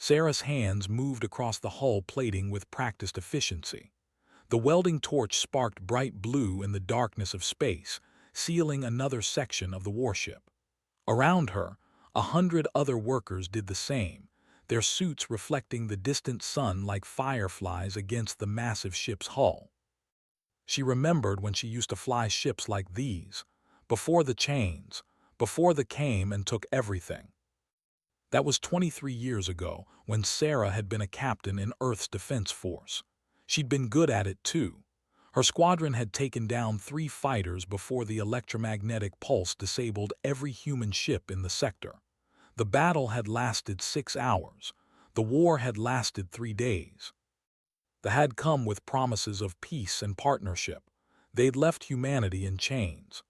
Sarah's hands moved across the hull plating with practiced efficiency. The welding torch sparked bright blue in the darkness of space, sealing another section of the warship. Around her, 100 other workers did the same, their suits reflecting the distant sun like fireflies against the massive ship's hull. She remembered when she used to fly ships like these, before the chains, before the came and took everything. That was 23 years ago, when Sarah had been a captain in Earth's Defense Force. She'd been good at it, too. Her squadron had taken down 3 fighters before the electromagnetic pulse disabled every human ship in the sector. The battle had lasted 6 hours. The war had lasted 3 days. They had come with promises of peace and partnership. They'd left humanity in chains.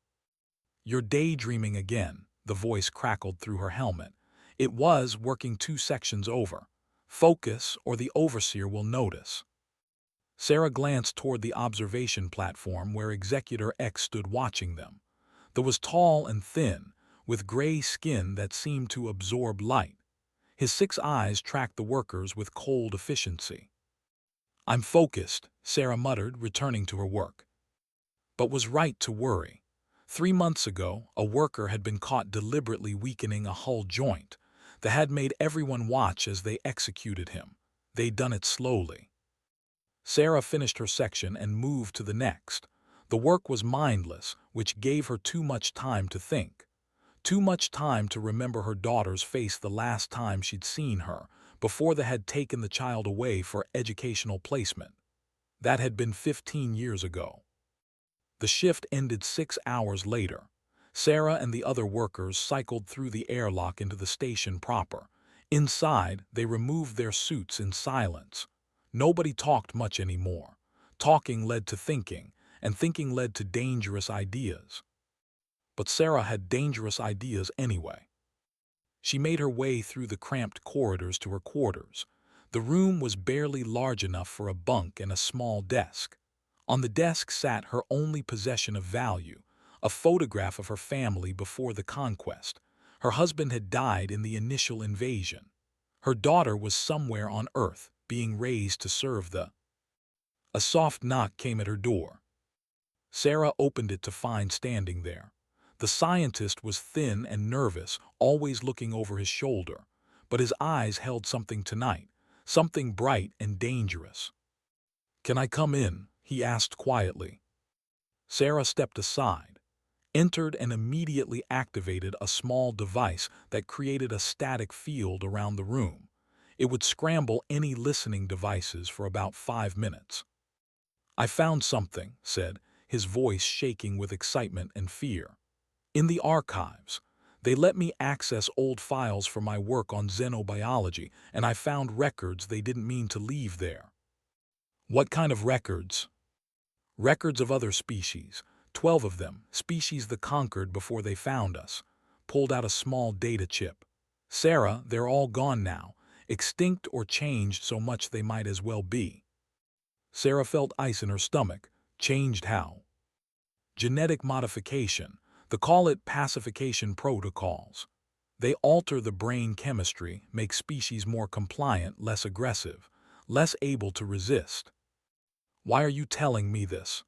"You're daydreaming again," the voice crackled through her helmet. It was working 2 sections over. "Focus, or the overseer will notice." Sarah glanced toward the observation platform where Executor X stood watching them. He was tall and thin, with gray skin that seemed to absorb light. His 6 eyes tracked the workers with cold efficiency. "I'm focused," Sarah muttered, returning to her work. But was right to worry. 3 months ago, a worker had been caught deliberately weakening a hull joint. They had made everyone watch as they executed him. They'd done it slowly. Sarah finished her section and moved to the next. The work was mindless, which gave her too much time to think. Too much time to remember her daughter's face the last time she'd seen her, before they had taken the child away for educational placement. That had been 15 years ago. The shift ended 6 hours later. Sarah and the other workers cycled through the airlock into the station proper. Inside, they removed their suits in silence. Nobody talked much anymore. Talking led to thinking, and thinking led to dangerous ideas. But Sarah had dangerous ideas anyway. She made her way through the cramped corridors to her quarters. The room was barely large enough for a bunk and a small desk. On the desk sat her only possession of value, a photograph of her family before the conquest. Her husband had died in the initial invasion. Her daughter was somewhere on Earth, being raised to serve the... A soft knock came at her door. Sarah opened it to find standing there. The scientist was thin and nervous, always looking over his shoulder, but his eyes held something tonight, something bright and dangerous. "Can I come in?" he asked quietly. Sarah stepped aside, entered and immediately activated a small device that created a static field around the room. It would scramble any listening devices for about 5 minutes. "I found something," said, his voice shaking with excitement and fear. "In the archives. They let me access old files for my work on xenobiology, and I found records they didn't mean to leave there." "What kind of records?" "Records of other species. 12 of them, species that conquered before they found us." Pulled out a small data chip. "Sarah, they're all gone now, extinct or changed so much they might as well be." Sarah felt ice in her stomach. Changed how? "Genetic modification. They call it pacification protocols. They alter the brain chemistry, make species more compliant, less aggressive, less able to resist." "Why are you telling me this?"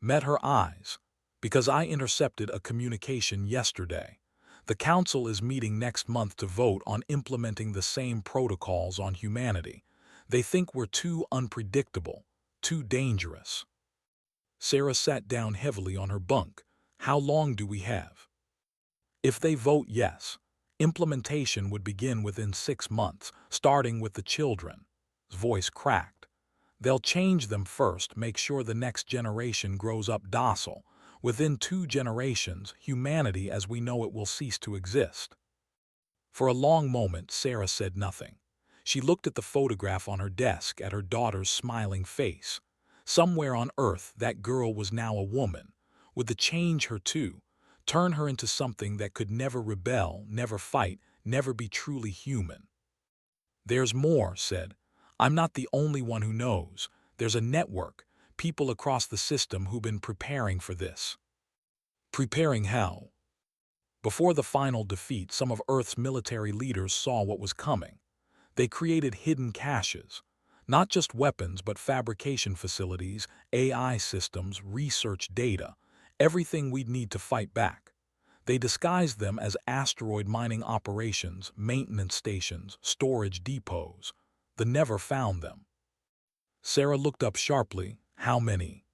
Met her eyes. "Because I intercepted a communication yesterday. The Council is meeting next month to vote on implementing the same protocols on humanity. They think we're too unpredictable, too dangerous." Sarah sat down heavily on her bunk. "How long do we have?" "If they vote yes, implementation would begin within 6 months, starting with the children." His voice cracked. "They'll change them first, make sure the next generation grows up docile. Within 2 generations, humanity as we know it will cease to exist." For a long moment, Sarah said nothing. She looked at the photograph on her desk, at her daughter's smiling face. Somewhere on Earth, that girl was now a woman. Would the change her too? Turn her into something that could never rebel, never fight, never be truly human? "There's more," said. "I'm not the only one who knows. There's a network, people across the system who've been preparing for this." "Preparing how?" "Before the final defeat, some of Earth's military leaders saw what was coming. They created hidden caches, not just weapons but fabrication facilities, AI systems, research data, everything we'd need to fight back. They disguised them as asteroid mining operations, maintenance stations, storage depots. The never found them. Sarah looked up sharply. How many?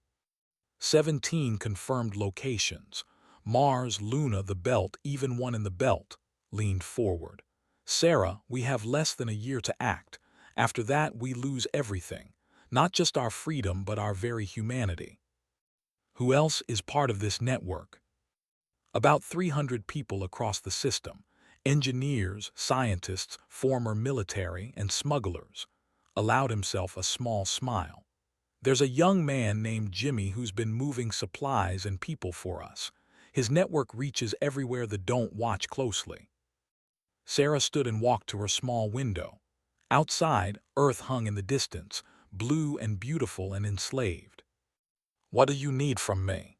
17 confirmed locations. Mars, Luna, the Belt, even one in the Belt. Leaned forward. Sarah, we have less than a year to act. After that, we lose everything. Not just our freedom, but our very humanity. Who else is part of this network? About 300 people across the system. Engineers, scientists, former military, and smugglers. Allowed himself a small smile. There's a young man named Jimmy who's been moving supplies and people for us. His network reaches everywhere that don't watch closely. Sarah stood and walked to her small window. Outside, Earth hung in the distance, blue and beautiful and enslaved. What do you need from me?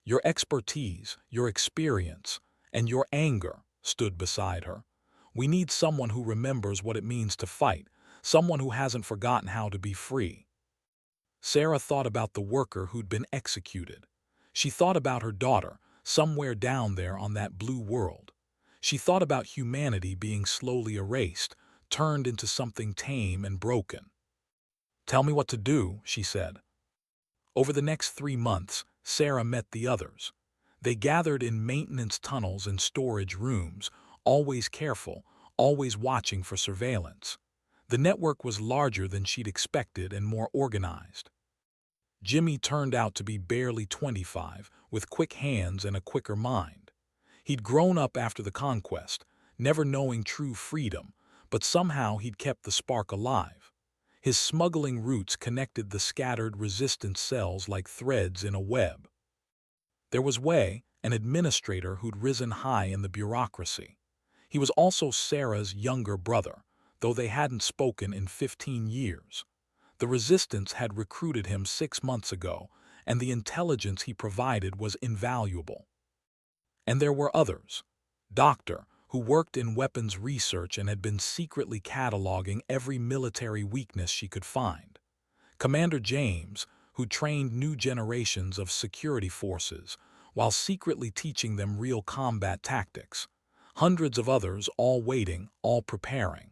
Your expertise, your experience, and your anger stood beside her. We need someone who remembers what it means to fight, someone who hasn't forgotten how to be free. Sarah thought about the worker who'd been executed. She thought about her daughter, somewhere down there on that blue world. She thought about humanity being slowly erased, turned into something tame and broken. Tell me what to do, she said. Over the next 3 months, Sarah met the others. They gathered in maintenance tunnels and storage rooms, always careful, always watching for surveillance. The network was larger than she'd expected and more organized. Jimmy turned out to be barely 25, with quick hands and a quicker mind. He'd grown up after the conquest, never knowing true freedom, but somehow he'd kept the spark alive. His smuggling routes connected the scattered resistance cells like threads in a web. There was Wei, an administrator who'd risen high in the bureaucracy. He was also Sarah's younger brother, though they hadn't spoken in 15 years. The resistance had recruited him 6 months ago, and the intelligence he provided was invaluable. And there were others. Doctor, who worked in weapons research and had been secretly cataloging every military weakness she could find. Commander James, who trained new generations of security forces, while secretly teaching them real combat tactics. Hundreds of others, all waiting, all preparing.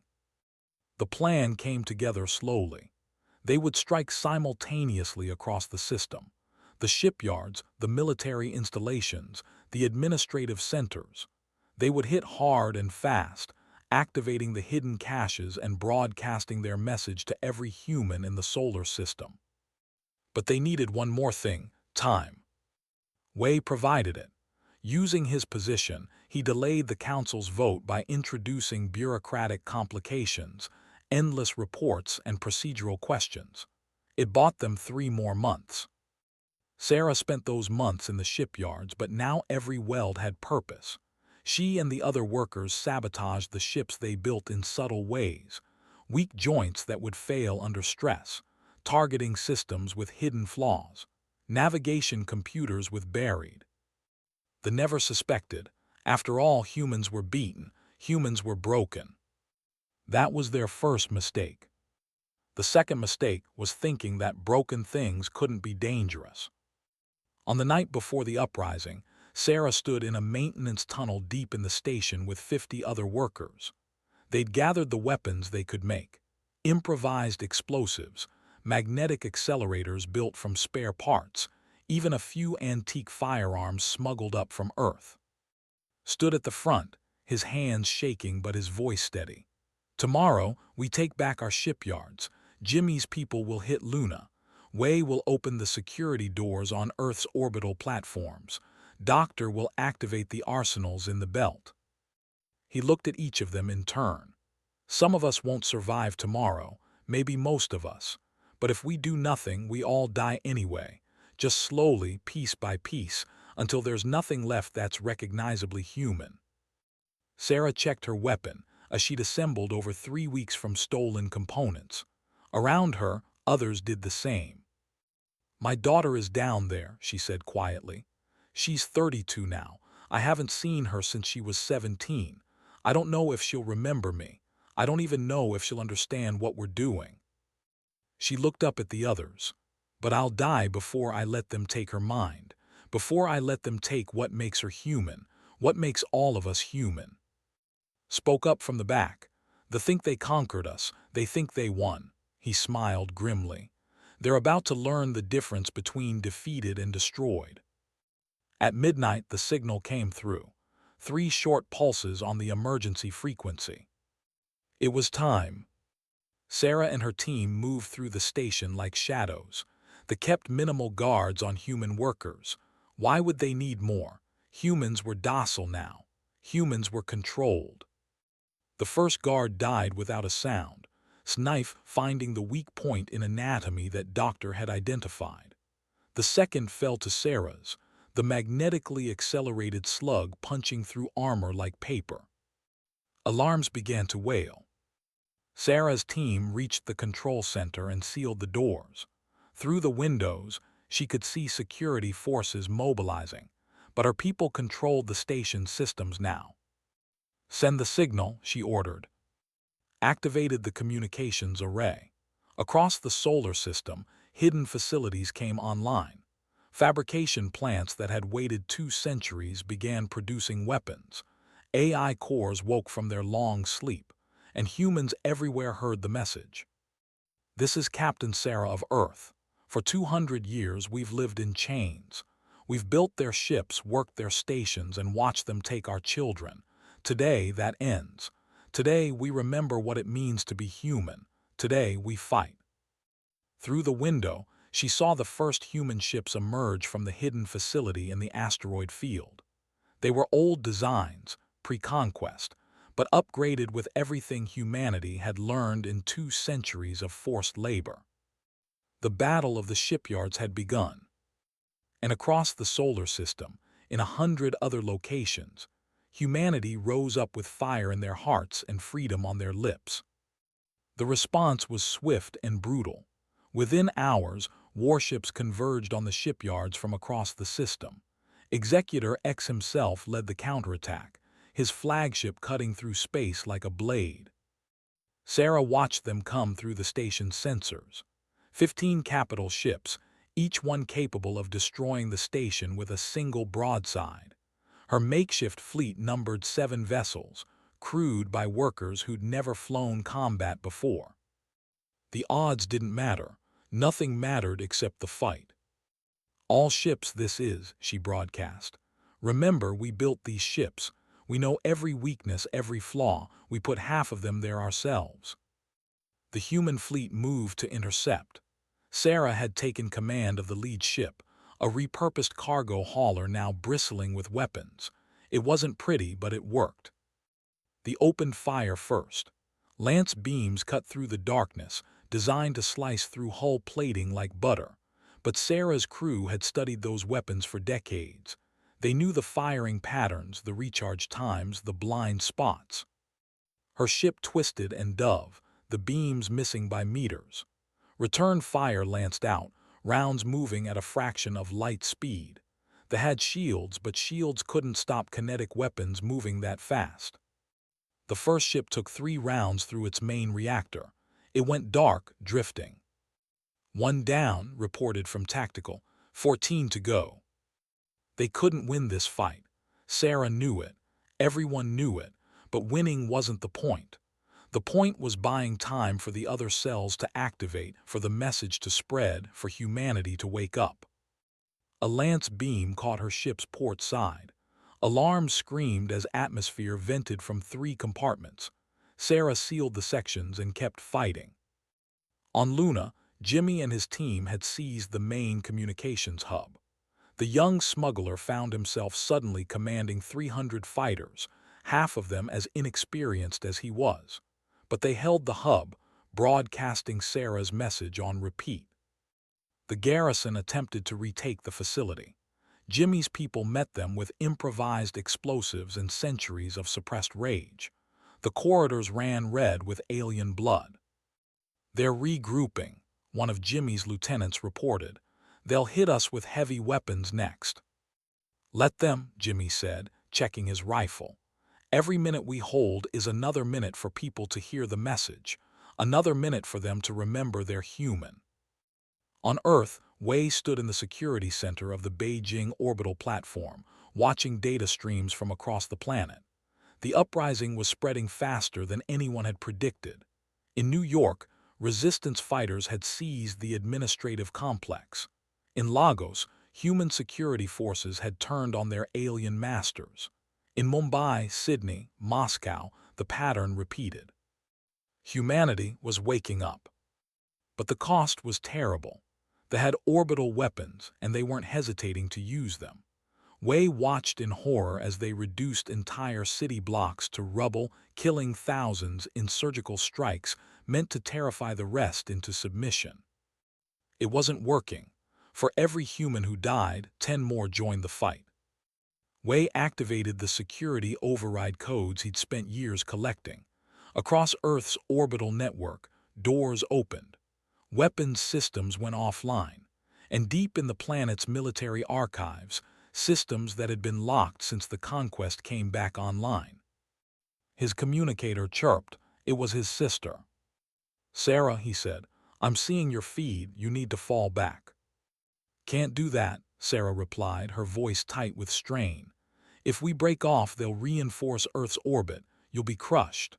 The plan came together slowly. They would strike simultaneously across the system. The shipyards, the military installations, the administrative centers. They would hit hard and fast, activating the hidden caches and broadcasting their message to every human in the solar system. But they needed one more thing: time. Wei provided it. Using his position, he delayed the council's vote by introducing bureaucratic complications, endless reports, and procedural questions. It bought them 3 more months. Sarah spent those months in the shipyards, but now every weld had purpose. She and the other workers sabotaged the ships they built in subtle ways, weak joints that would fail under stress, targeting systems with hidden flaws, navigation computers with buried. The never suspected. After all, humans were beaten, humans were broken. That was their first mistake. The second mistake was thinking that broken things couldn't be dangerous. On the night before the uprising, Sarah stood in a maintenance tunnel deep in the station with 50 other workers. They'd gathered the weapons they could make: improvised explosives, magnetic accelerators built from spare parts, even a few antique firearms smuggled up from Earth. Stood at the front, his hands shaking but his voice steady. Tomorrow, we take back our shipyards. Jimmy's people will hit Luna. Wei will open the security doors on Earth's orbital platforms. Doctor will activate the arsenals in the belt. He looked at each of them in turn. Some of us won't survive tomorrow, maybe most of us. But if we do nothing, we all die anyway, just slowly, piece by piece, until there's nothing left that's recognizably human. Sarah checked her weapon, as she'd assembled over 3 weeks from stolen components. Around her, others did the same. My daughter is down there, she said quietly. She's 32 now. I haven't seen her since she was 17. I don't know if she'll remember me. I don't even know if she'll understand what we're doing." She looked up at the others. "But I'll die before I let them take her mind, before I let them take what makes her human, what makes all of us human." Spoke up from the back. "They think they conquered us, they think they won." He smiled grimly. "They're about to learn the difference between defeated and destroyed." At midnight, the signal came through. 3 short pulses on the emergency frequency. It was time. Sarah and her team moved through the station like shadows. They kept minimal guards on human workers. Why would they need more? Humans were docile now. Humans were controlled. The first guard died without a sound, Snife finding the weak point in anatomy that Doctor had identified. The second fell to Sarah's, the magnetically accelerated slug punching through armor like paper. Alarms began to wail. Sarah's team reached the control center and sealed the doors. Through the windows, she could see security forces mobilizing, but her people controlled the station's systems now. "Send the signal," she ordered. Activated the communications array. Across the solar system, hidden facilities came online. Fabrication plants that had waited 2 centuries began producing weapons. AI cores woke from their long sleep, and humans everywhere heard the message. "This is Captain Sarah of Earth. For 200 years we've lived in chains. We've built their ships, worked their stations, and watched them take our children. Today that ends. Today we remember what it means to be human. Today we fight." Through the window, she saw the first human ships emerge from the hidden facility in the asteroid field. They were old designs, pre-conquest, but upgraded with everything humanity had learned in 2 centuries of forced labor. The battle of the shipyards had begun. And across the solar system, in 100 other locations, humanity rose up with fire in their hearts and freedom on their lips. The response was swift and brutal. Within hours, warships converged on the shipyards from across the system. Executor X himself led the counterattack, his flagship cutting through space like a blade. Sarah watched them come through the station's sensors. 15 capital ships, each one capable of destroying the station with a single broadside. Her makeshift fleet numbered 7 vessels, crewed by workers who'd never flown combat before. The odds didn't matter. Nothing mattered except the fight. "All ships this is," she broadcast. "Remember, we built these ships. We know every weakness, every flaw. We put half of them there ourselves." The human fleet moved to intercept. Sarah had taken command of the lead ship, a repurposed cargo hauler now bristling with weapons. It wasn't pretty, but it worked. They opened fire first. Lance beams cut through the darkness, designed to slice through hull plating like butter. But Sarah's crew had studied those weapons for decades. They knew the firing patterns, the recharge times, the blind spots. Her ship twisted and dove, the beams missing by meters. Return fire lanced out, rounds moving at a fraction of light speed. They had shields, but shields couldn't stop kinetic weapons moving that fast. The first ship took 3 rounds through its main reactor. It went dark, drifting. "1 down," reported from Tactical. 14 to go. They couldn't win this fight. Sarah knew it. Everyone knew it. But winning wasn't the point. The point was buying time for the other cells to activate, for the message to spread, for humanity to wake up. A lance beam caught her ship's port side. Alarms screamed as atmosphere vented from 3 compartments. Sarah sealed the sections and kept fighting. On Luna, Jimmy and his team had seized the main communications hub. The young smuggler found himself suddenly commanding 300 fighters, half of them as inexperienced as he was. But they held the hub, broadcasting Sarah's message on repeat. The garrison attempted to retake the facility. Jimmy's people met them with improvised explosives and centuries of suppressed rage. The corridors ran red with alien blood. "They're regrouping," one of Jimmy's lieutenants reported. "They'll hit us with heavy weapons next." "Let them," Jimmy said, checking his rifle. Every minute we hold is another minute for people to hear the message, another minute for them to remember they're human. On Earth, Wei stood in the security center of the Beijing orbital platform, watching data streams from across the planet. The uprising was spreading faster than anyone had predicted. In New York, resistance fighters had seized the administrative complex. In Lagos, human security forces had turned on their alien masters. In Mumbai, Sydney, Moscow, the pattern repeated. Humanity was waking up. But the cost was terrible. They had orbital weapons, and they weren't hesitating to use them. Wei watched in horror as they reduced entire city blocks to rubble, killing thousands in surgical strikes meant to terrify the rest into submission. It wasn't working. For every human who died, 10 more joined the fight. Wei activated the security override codes he'd spent years collecting. Across Earth's orbital network, doors opened. Weapons systems went offline. And deep in the planet's military archives, systems that had been locked since the conquest came back online. His communicator chirped. It was his sister. "Sarah," he said, "I'm seeing your feed. You need to fall back." "Can't do that," Sarah replied, her voice tight with strain. "If we break off, they'll reinforce Earth's orbit. You'll be crushed."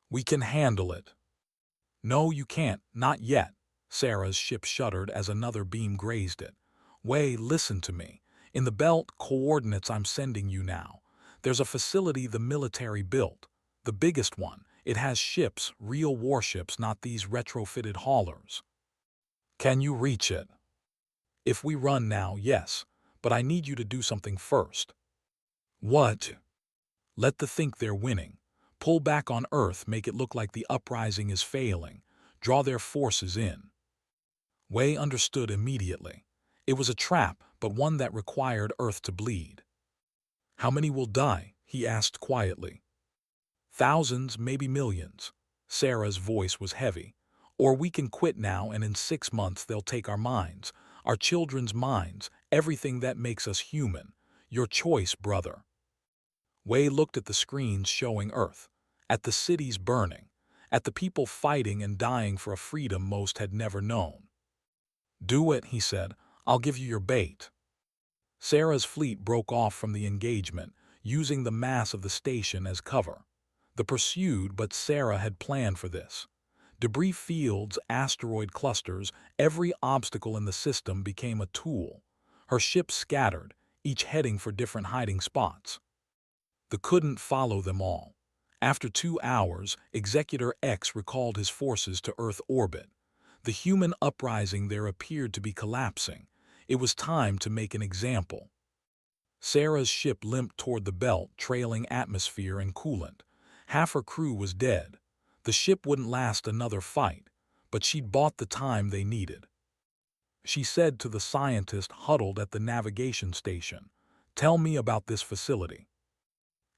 "We can handle it." "No, you can't. Not yet." Sarah's ship shuddered as another beam grazed it. "Wei, listen to me. In the belt coordinates I'm sending you now, there's a facility the military built. The biggest one. It has ships, real warships, not these retrofitted haulers. Can you reach it? If we run now, yes. But I need you to do something first." "What?" "Let them think they're winning. Pull back on Earth, make it look like the uprising is failing. Draw their forces in." Wei understood immediately. It was a trap, but one that required Earth to bleed. "How many will die?" he asked quietly. "Thousands, maybe millions." Sarah's voice was heavy. "Or we can quit now, and in 6 months they'll take our minds, our children's minds, everything that makes us human. Your choice, brother." Wei looked at the screens showing Earth, at the cities burning, at the people fighting and dying for a freedom most had never known. "Do it," he said. "I'll give you your bait." Sarah's fleet broke off from the engagement, using the mass of the station as cover. They pursued, but Sarah had planned for this. Debris fields, asteroid clusters, every obstacle in the system became a tool. Her ships scattered, each heading for different hiding spots. They couldn't follow them all. After 2 hours, Executor X recalled his forces to Earth orbit. The human uprising there appeared to be collapsing. It was time to make an example. Sarah's ship limped toward the belt, trailing atmosphere and coolant. Half her crew was dead. The ship wouldn't last another fight, but she'd bought the time they needed. She said to the scientist huddled at the navigation station, "Tell me about this facility."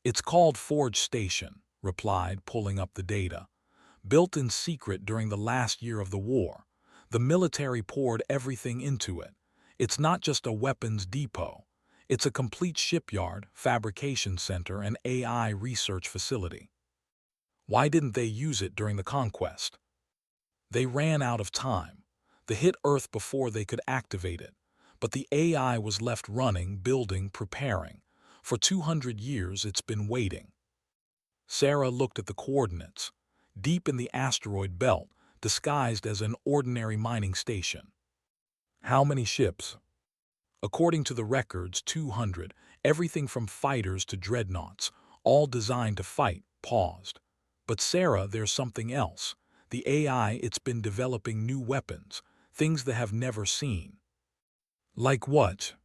"It's called Forge Station," replied, pulling up the data. "Built in secret during the last year of the war. The military poured everything into it. It's not just a weapons depot. It's a complete shipyard, fabrication center, and AI research facility." Why didn't they use it during the conquest? They ran out of time. They hit Earth before they could activate it. But the AI was left running, building, preparing. For 200 years it's been waiting. Sarah looked at the coordinates. Deep in the asteroid belt, disguised as an ordinary mining station. How many ships? According to the records, 200, everything from fighters to dreadnoughts, all designed to fight, paused. But Sarah, there's something else. The AI, it's been developing new weapons, things they have never seen. Like what?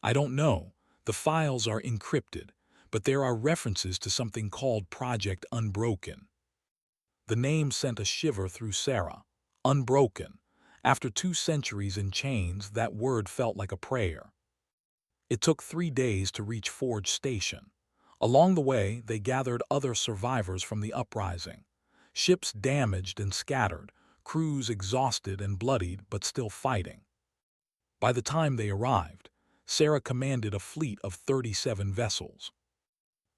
I don't know. The files are encrypted, but there are references to something called Project Unbroken. The name sent a shiver through Sarah. Unbroken. After 2 centuries in chains, that word felt like a prayer. It took 3 days to reach Forge Station. Along the way, they gathered other survivors from the uprising. Ships damaged and scattered, crews exhausted and bloodied but still fighting. By the time they arrived, Sarah commanded a fleet of 37 vessels.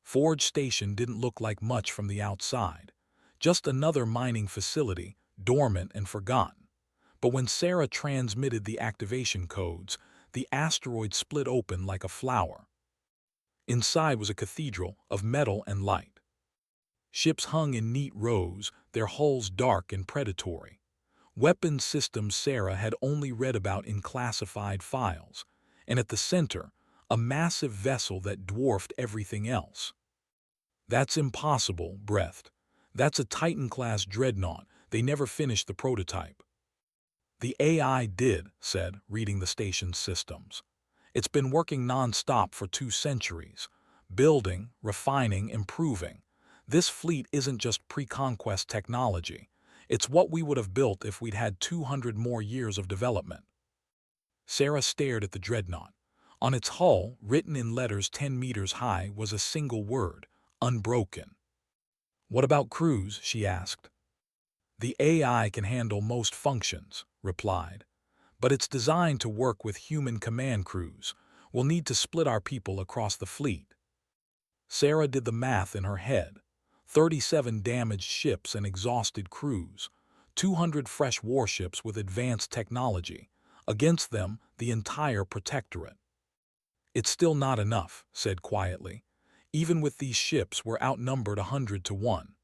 Forge Station didn't look like much from the outside. Just another mining facility, dormant and forgotten. But when Sarah transmitted the activation codes, the asteroid split open like a flower. Inside was a cathedral of metal and light. Ships hung in neat rows, their hulls dark and predatory. Weapons systems Sarah had only read about in classified files, and at the center, a massive vessel that dwarfed everything else. "That's impossible," breathed. "That's a Titan-class dreadnought. They never finished the prototype." "The AI did," said, reading the station's systems. "It's been working non-stop for 2 centuries. Building, refining, improving. This fleet isn't just pre-conquest technology. It's what we would have built if we'd had 200 more years of development." Sarah stared at the dreadnought. On its hull, written in letters 10 meters high, was a single word: unbroken. "What about crews?" she asked. "The AI can handle most functions," replied. "But it's designed to work with human command crews. We'll need to split our people across the fleet." Sarah did the math in her head. 37 damaged ships and exhausted crews. 200 fresh warships with advanced technology. Against them, the entire protectorate. "It's still not enough," said quietly. "Even with these ships, we're outnumbered 100 to 1.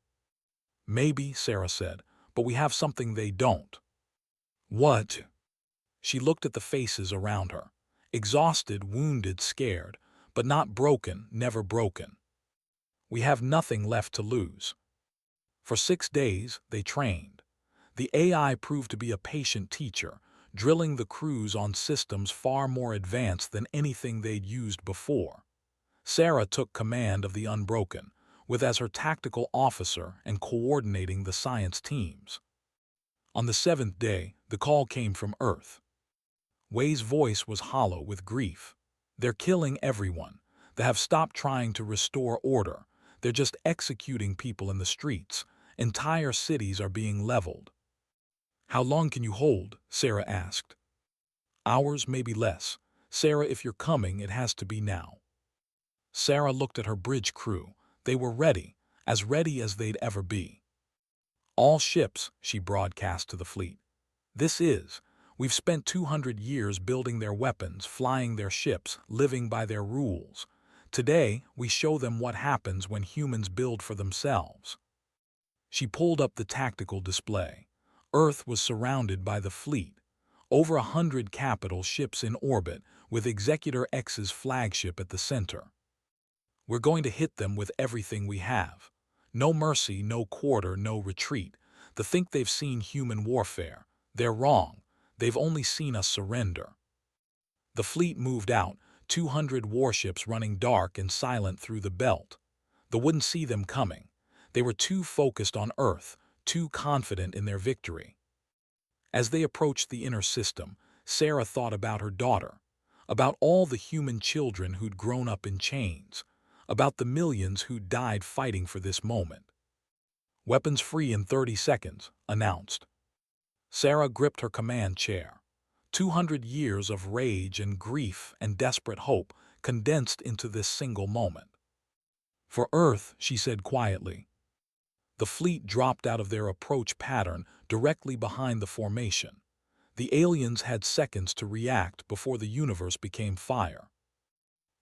"Maybe," Sarah said, "but we have something they don't." "What?" She looked at the faces around her. Exhausted, wounded, scared, but not broken, never broken. "We have nothing left to lose." For 6 days, they trained. The AI proved to be a patient teacher, drilling the crews on systems far more advanced than anything they'd used before. Sarah took command of the Unbroken, with as her tactical officer and coordinating the science teams. On the 7th day, the call came from Earth. Wei's voice was hollow with grief. "They're killing everyone. They have stopped trying to restore order. They're just executing people in the streets. Entire cities are being leveled." "How long can you hold?" Sarah asked. "Hours, maybe less. Sarah, if you're coming, it has to be now." Sarah looked at her bridge crew. They were ready as they'd ever be. "All ships," she broadcast to the fleet. We've spent 200 years building their weapons, flying their ships, living by their rules. Today, we show them what happens when humans build for themselves." She pulled up the tactical display. Earth was surrounded by the fleet. Over 100 capital ships in orbit, with Executor X's flagship at the center. "We're going to hit them with everything we have. No mercy, no quarter, no retreat. They think they've seen human warfare. They're wrong. They've only seen us surrender." The fleet moved out, 200 warships running dark and silent through the belt. They wouldn't see them coming. They were too focused on Earth, too confident in their victory. As they approached the inner system, Sarah thought about her daughter, about all the human children who'd grown up in chains, about the millions who'd died fighting for this moment. "Weapons free in 30 seconds, announced. Sarah gripped her command chair. 200 years of rage and grief and desperate hope condensed into this single moment. "For Earth," she said quietly. The fleet dropped out of their approach pattern directly behind the formation. The aliens had seconds to react before the universe became fire.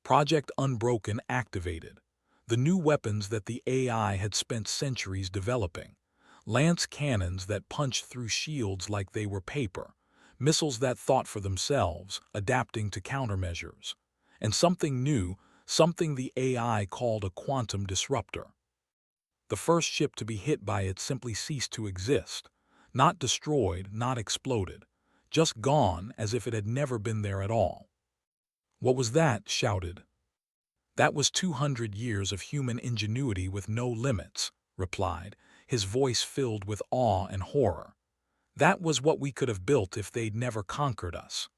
Project Unbroken activated. The new weapons that the AI had spent centuries developing. Lance cannons that punched through shields like they were paper. Missiles that thought for themselves, adapting to countermeasures. And something new, something the AI called a quantum disruptor. The first ship to be hit by it simply ceased to exist. Not destroyed, not exploded. Just gone as if it had never been there at all. "What was that?" shouted. "That was 200 years of human ingenuity with no limits," replied, his voice filled with awe and horror. "That was what we could have built if they'd never conquered us."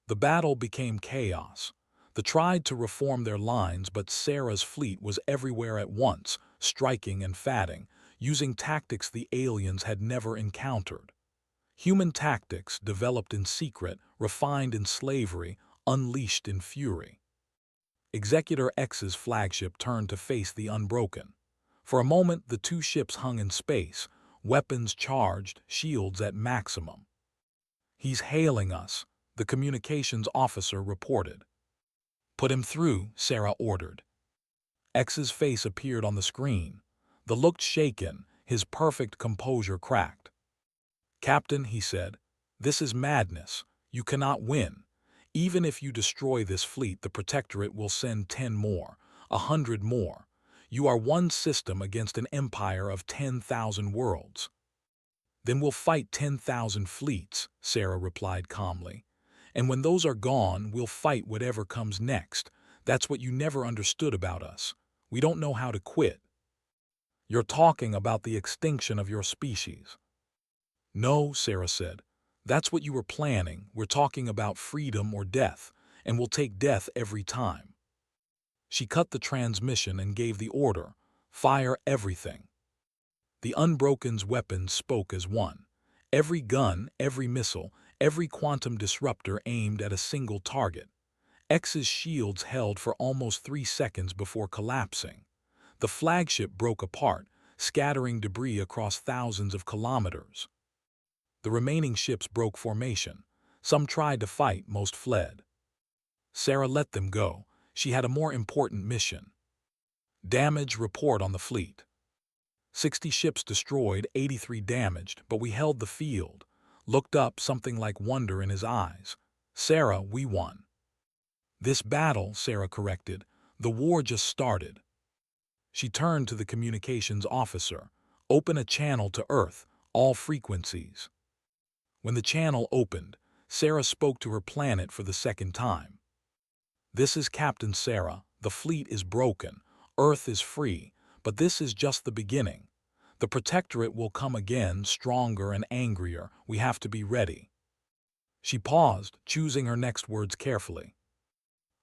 The battle became chaos. They tried to reform their lines, but Sarah's fleet was everywhere at once, striking and fatting, using tactics the aliens had never encountered. Human tactics developed in secret, refined in slavery, unleashed in fury. Executor X's flagship turned to face the Unbroken. For a moment, the two ships hung in space, weapons charged, shields at maximum. "He's hailing us," the communications officer reported. "Put him through," Sarah ordered. X's face appeared on the screen. The look shaken, his perfect composure cracked. "Captain," he said, "this is madness. You cannot win. Even if you destroy this fleet, the Protectorate will send 10 more, 100 more. You are one system against an empire of 10,000 worlds." "Then we'll fight 10,000 fleets," Sarah replied calmly. "And when those are gone, we'll fight whatever comes next. That's what you never understood about us. We don't know how to quit." "You're talking about the extinction of your species." "No," Sarah said. "That's what you were planning. We're talking about freedom or death, and we'll take death every time." She cut the transmission and gave the order, "Fire everything." The Unbroken's weapons spoke as one. Every gun, every missile, every quantum disruptor aimed at a single target. X's shields held for almost 3 seconds before collapsing. The flagship broke apart, scattering debris across thousands of kilometers. The remaining ships broke formation. Some tried to fight, most fled. Sarah let them go. She had a more important mission. "Damage report on the fleet." 60 ships destroyed, 83 damaged, but we held the field. Looked up, something like wonder in his eyes. "Sarah, we won." "This battle," Sarah corrected. "The war just started." She turned to the communications officer. "Open a channel to Earth, all frequencies." When the channel opened, Sarah spoke to her planet for the second time. "This is Captain Sarah. The fleet is broken. Earth is free. But this is just the beginning. The Protectorate will come again, stronger and angrier. We have to be ready." She paused, choosing her next words carefully.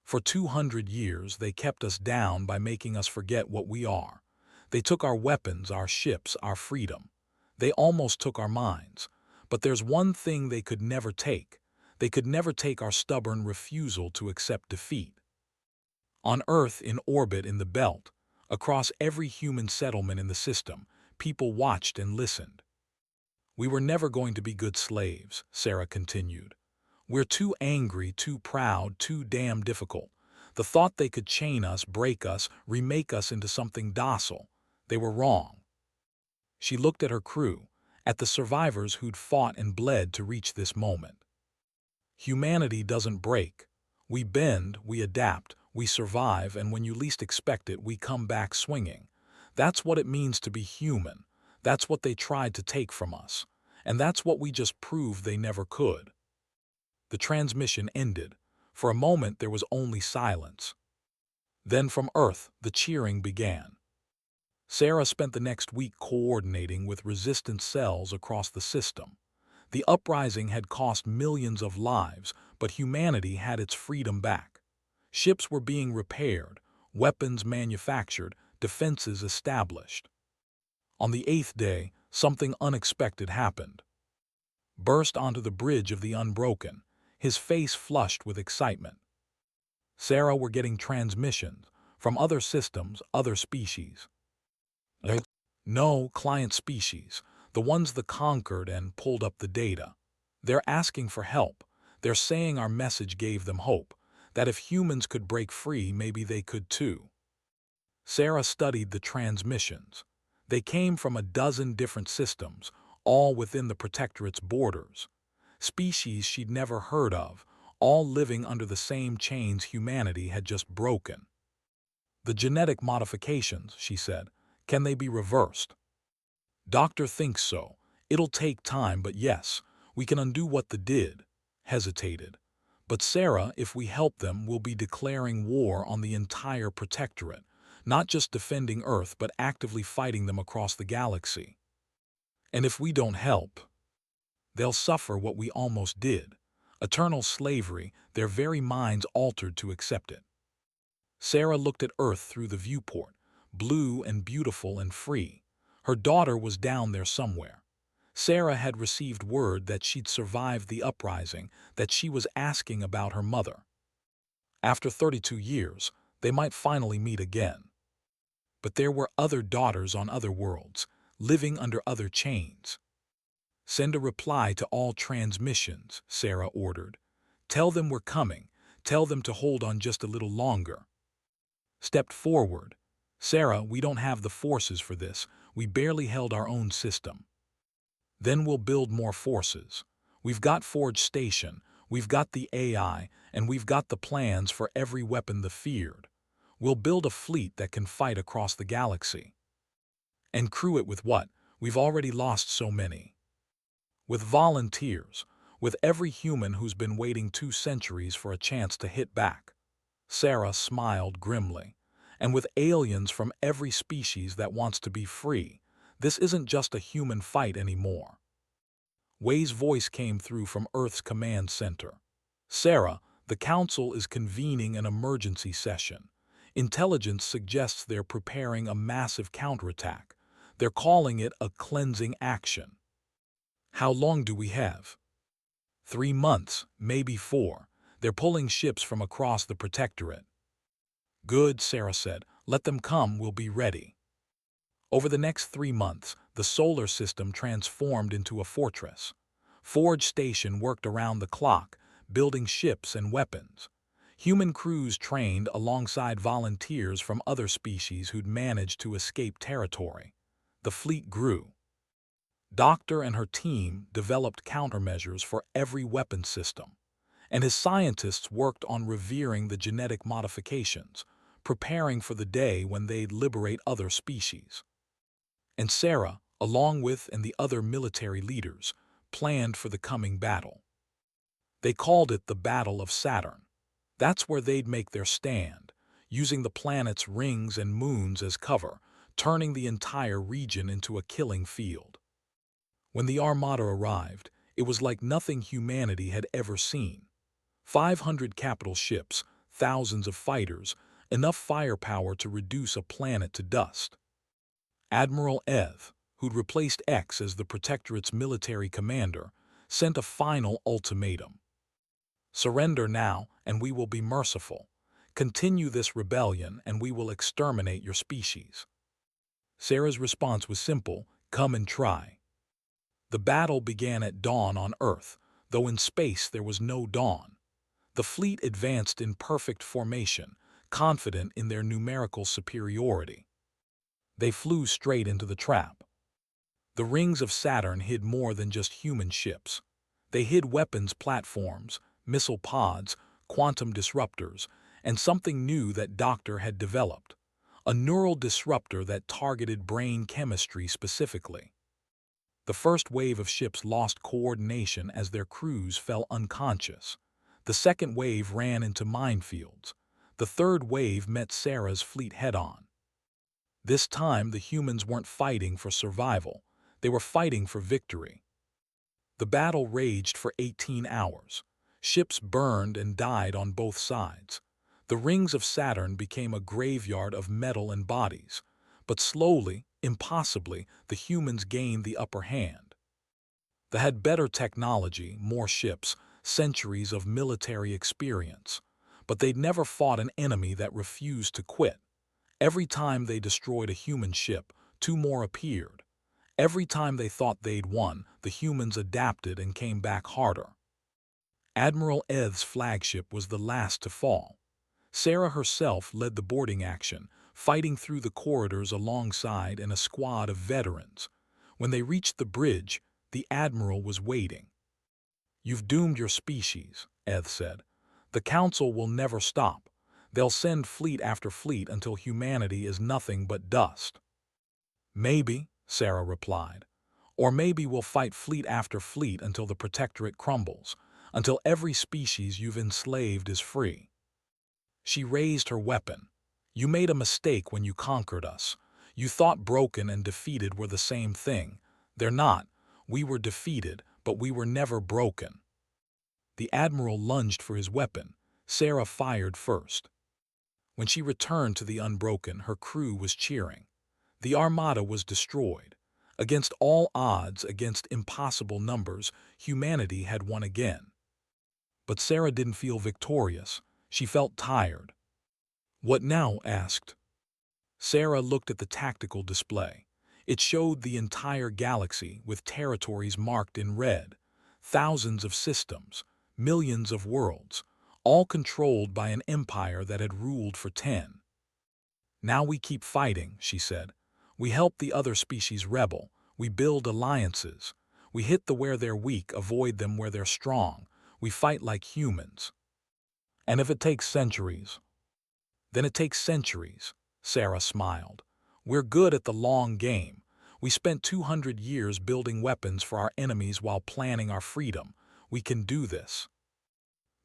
"For 200 years, they kept us down by making us forget what we are. They took our weapons, our ships, our freedom. They almost took our minds. But there's one thing they could never take. They could never take our stubborn refusal to accept defeat." On Earth, in orbit in the belt, across every human settlement in the system, people watched and listened. "We were never going to be good slaves," Sarah continued. "We're too angry, too proud, too damn difficult. The thought they could chain us, break us, remake us into something docile. They were wrong." She looked at her crew, at the survivors who'd fought and bled to reach this moment. "Humanity doesn't break. We bend, we adapt, we survive, and when you least expect it, we come back swinging. That's what it means to be human. That's what they tried to take from us. And that's what we just proved they never could." The transmission ended. For a moment there was only silence. Then from Earth, the cheering began. Sarah spent the next week coordinating with resistance cells across the system. The uprising had cost millions of lives, but humanity had its freedom back. Ships were being repaired, weapons manufactured, defenses established. On the 8th day, something unexpected happened. Burst onto the bridge of the Unbroken, his face flushed with excitement. "Sarah, we're getting transmissions from other systems, other species." "No, client species, the ones that conquered and pulled up the data. They're asking for help. They're saying our message gave them hope, that if humans could break free, maybe they could too." Sarah studied the transmissions. They came from a dozen different systems, all within the Protectorate's borders. Species she'd never heard of, all living under the same chains humanity had just broken. "The genetic modifications," she said, "can they be reversed?" "Doctor thinks so. It'll take time, but yes, we can undo what they did." Hesitated. "But Sarah, if we help them, we'll be declaring war on the entire Protectorate, not just defending Earth, but actively fighting them across the galaxy. And if we don't help, they'll suffer what we almost did. Eternal slavery, their very minds altered to accept it." Sarah looked at Earth through the viewport, blue and beautiful and free. Her daughter was down there somewhere. Sarah had received word that she'd survived the uprising, that she was asking about her mother. After 32 years, They might finally meet again. But there were other daughters on other worlds, living under other chains. "Send a reply to all transmissions," Sarah ordered. "Tell them we're coming. Tell them to hold on just a little longer." Stepped forward. "Sarah, we don't have the forces for this. We barely held our own system." "Then we'll build more forces. We've got Forge Station, we've got the AI, and we've got the plans for every weapon the feared. We'll build a fleet that can fight across the galaxy." "And crew it with what? We've already lost so many." "With volunteers, with every human who's been waiting 2 centuries for a chance to hit back." Sarah smiled grimly. "And with aliens from every species that wants to be free. This isn't just a human fight anymore." Wei's voice came through from Earth's command center. "Sarah, the Council is convening an emergency session. Intelligence suggests they're preparing a massive counterattack. They're calling it a cleansing action." "How long do we have?" 3 months, maybe 4. They're pulling ships from across the Protectorate." "Good," Sarah said. "Let them come, we'll be ready." Over the next 3 months, the solar system transformed into a fortress. Forge Station worked around the clock, building ships and weapons. Human crews trained alongside volunteers from other species who'd managed to escape territory. The fleet grew. Doctor and her team developed countermeasures for every weapon system, and his scientists worked on revering the genetic modifications, preparing for the day when they'd liberate other species. And Sarah, along with and the other military leaders, planned for the coming battle. They called it the Battle of Saturn. That's where they'd make their stand, using the planet's rings and moons as cover, turning the entire region into a killing field. When the Armada arrived, it was like nothing humanity had ever seen. 500 capital ships, thousands of fighters, enough firepower to reduce a planet to dust. Admiral Ev, who'd replaced X as the Protectorate's military commander, sent a final ultimatum. "Surrender now, and we will be merciful. Continue this rebellion, and we will exterminate your species." Sarah's response was simple: "Come and try." The battle began at dawn on Earth, though in space there was no dawn. The fleet advanced in perfect formation, confident in their numerical superiority. They flew straight into the trap. The rings of Saturn hid more than just human ships. They hid weapons platforms, missile pods, quantum disruptors, and something new that Doctor had developed: a neural disruptor that targeted brain chemistry specifically. The first wave of ships lost coordination as their crews fell unconscious. The second wave ran into minefields. The third wave met Sarah's fleet head-on. This time, the humans weren't fighting for survival. They were fighting for victory. The battle raged for 18 hours. Ships burned and died on both sides. The rings of Saturn became a graveyard of metal and bodies. But slowly, impossibly, the humans gained the upper hand. They had better technology, more ships, centuries of military experience. But they'd never fought an enemy that refused to quit. Every time they destroyed a human ship, 2 more appeared. Every time they thought they'd won, the humans adapted and came back harder. Admiral Ev's flagship was the last to fall. Sarah herself led the boarding action, fighting through the corridors alongside a squad of veterans. When they reached the bridge, the Admiral was waiting. "You've doomed your species," Ev said. "The Council will never stop. They'll send fleet after fleet until humanity is nothing but dust." "Maybe," Sarah replied. "Or maybe we'll fight fleet after fleet until the Protectorate crumbles, until every species you've enslaved is free." She raised her weapon. "You made a mistake when you conquered us. You thought broken and defeated were the same thing. They're not. We were defeated, but we were never broken." The Admiral lunged for his weapon. Sarah fired first. When she returned to the Unbroken, her crew was cheering. The Armada was destroyed. Against all odds, against impossible numbers, humanity had won again. But Sarah didn't feel victorious. She felt tired. "What now?" asked. Sarah looked at the tactical display. It showed the entire galaxy with territories marked in red, thousands of systems, millions of worlds, all controlled by an empire that had ruled for 10. "Now we keep fighting," she said. "We help the other species rebel. We build alliances. We hit them where they're weak, avoid them where they're strong. We fight like humans. And if it takes centuries, then it takes centuries." Sarah smiled. "We're good at the long game. We spent 200 years building weapons for our enemies while planning our freedom. We can do this."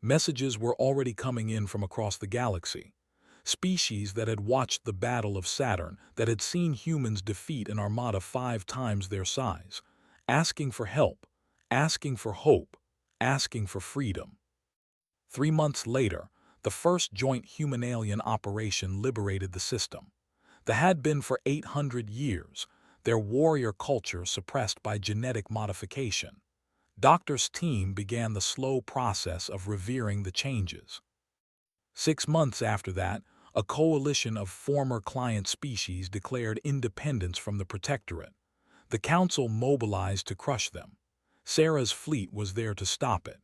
Messages were already coming in from across the galaxy. Species that had watched the Battle of Saturn, that had seen humans defeat an armada 5 times their size, asking for help, asking for hope, asking for freedom. 3 months later, the first joint human-alien operation liberated the system. That had been for 800 years, their warrior culture suppressed by genetic modification. Doctor's team began the slow process of revering the changes. 6 months after that, a coalition of former client species declared independence from the Protectorate. The Council mobilized to crush them. Sarah's fleet was there to stop it.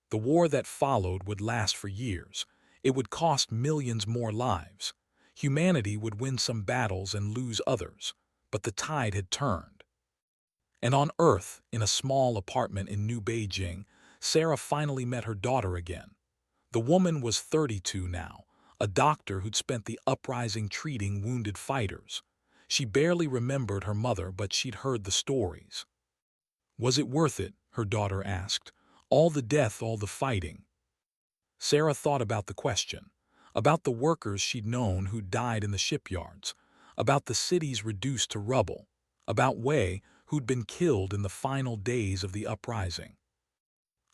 The war that followed would last for years. It would cost millions more lives. Humanity would win some battles and lose others, but the tide had turned. And on Earth, in a small apartment in New Beijing, Sarah finally met her daughter again. The woman was 32 now, a doctor who'd spent the uprising treating wounded fighters. She barely remembered her mother, but she'd heard the stories. "Was it worth it?" her daughter asked. "All the death, all the fighting?" Sarah thought about the question, about the workers she'd known who died in the shipyards, about the cities reduced to rubble, about Wei, who'd been killed in the final days of the uprising.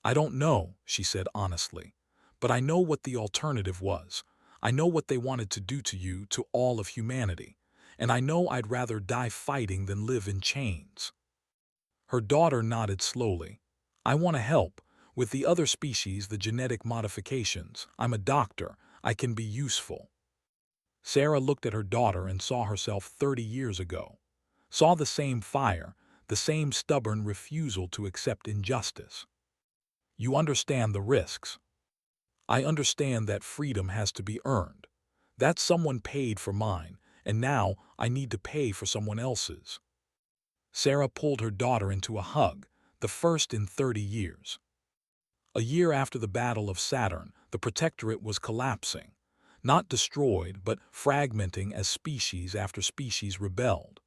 "I don't know," she said honestly, "but I know what the alternative was. I know what they wanted to do to you, to all of humanity, and I know I'd rather die fighting than live in chains." Her daughter nodded slowly. "I want to help. With the other species, the genetic modifications. I'm a doctor. I can be useful." Sarah looked at her daughter and saw herself 30 years ago. Saw the same fire, the same stubborn refusal to accept injustice. "You understand the risks." "I understand that freedom has to be earned. That someone paid for mine, and now I need to pay for someone else's." Sarah pulled her daughter into a hug, the first in 30 years. A year after the Battle of Saturn, the Protectorate was collapsing. Not destroyed, but fragmenting as species after species rebelled.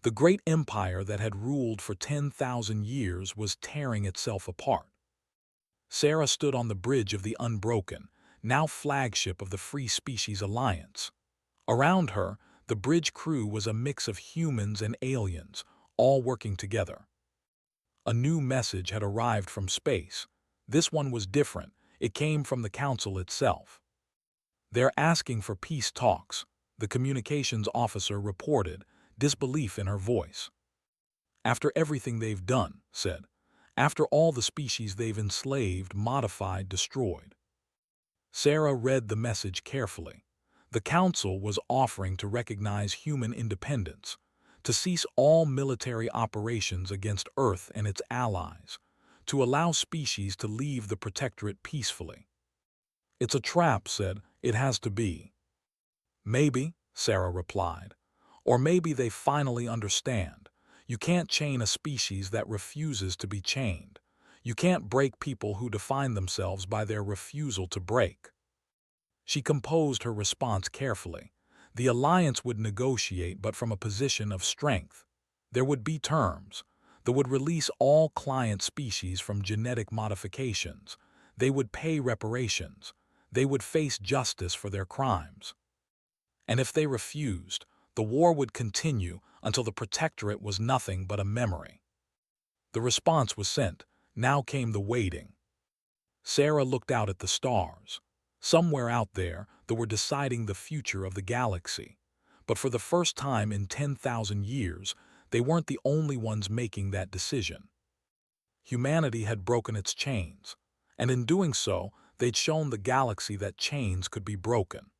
The great empire that had ruled for 10,000 years was tearing itself apart. Sarah stood on the bridge of the Unbroken, now flagship of the Free Species Alliance. Around her, the bridge crew was a mix of humans and aliens, all working together. A new message had arrived from space. This one was different. It came from the Council itself. "They're asking for peace talks," the communications officer reported, disbelief in her voice. "After everything they've done," said. "After all the species they've enslaved, modified, destroyed." Sarah read the message carefully. The Council was offering to recognize human independence, to cease all military operations against Earth and its allies, to allow species to leave the Protectorate peacefully. "It's a trap," said. "It has to be." "Maybe," Sarah replied. "Or maybe they finally understand. You can't chain a species that refuses to be chained. You can't break people who define themselves by their refusal to break." She composed her response carefully. The alliance would negotiate, but from a position of strength. There would be terms. They would release all client species from genetic modifications. They would pay reparations. They would face justice for their crimes. And if they refused, the war would continue until the Protectorate was nothing but a memory. The response was sent. Now came the waiting. Sarah looked out at the stars. Somewhere out there, they were deciding the future of the galaxy. But for the first time in 10,000 years, they weren't the only ones making that decision. Humanity had broken its chains, and in doing so, they'd shown the galaxy that chains could be broken.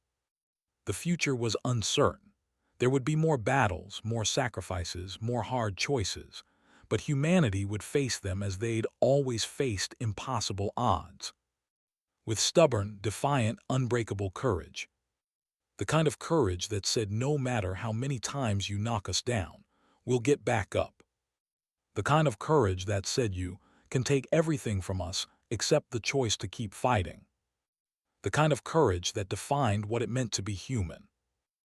The future was uncertain. There would be more battles, more sacrifices, more hard choices, but humanity would face them as they'd always faced impossible odds. With stubborn, defiant, unbreakable courage. The kind of courage that said no matter how many times you knock us down, we'll get back up. The kind of courage that said you can take everything from us except the choice to keep fighting. The kind of courage that defined what it meant to be human.